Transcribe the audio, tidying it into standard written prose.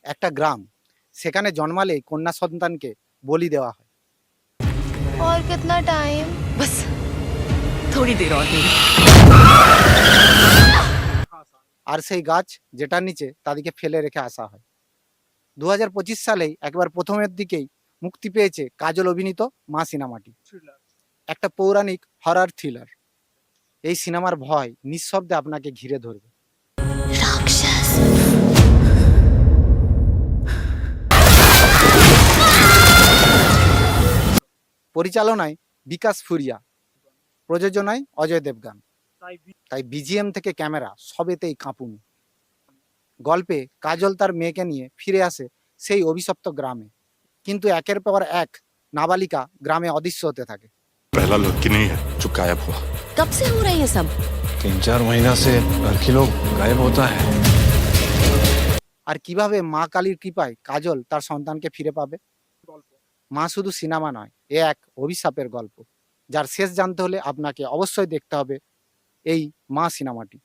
একটা গ্রাম, সেখানে জন্মালেই কন্যা সন্তানকে বলি দেওয়া হয়। और कितना टाइम? बस थोड़ी देर और मेरी। আর সেই গাছ যেটার নিচে তাদেরকে ফেলে রেখে আসা হয়। 2025 সালেই একবার প্রথমের দিকেই মুক্তি পেয়েছে কাজল অভিনীত মা সিনেমাটি। একটা পৌরাণিক হরর থ্রিলার। এই সিনেমার ভয় নিঃশব্দে আপনাকে ঘিরে ধরবে। राक्षस। পরিচালনায় বিকাশ ফুরিয়া, প্রযোজনায় অজয় দেবগান। তাই বিজিএম থেকে ক্যামেরা সবেতেই কাঁপুনি। গল্পে কাজল তার মেয়েকে নিয়ে ফিরে আসে সেই অভিশপ্ত গ্রামে, কিন্তু একের পর এক নাবালিকা গ্রামে অদৃশ্য হতে থাকে। पहला लड़की नहीं है जो गायब हुआ। कब से हो रहा है ये सब? 3-4 महीना से लड़की लोग गायब होता है। আর কিভাবে মা কালীর কৃপায় কাজল তার সন্তানকে ফিরে পাবে? মা শুধু সিনেমা নয়, এ এক অভিশাপের গল্প, যার শেষ জানতে হলে আপনাকে অবশ্যই দেখতে হবে এই মা সিনেমাটি।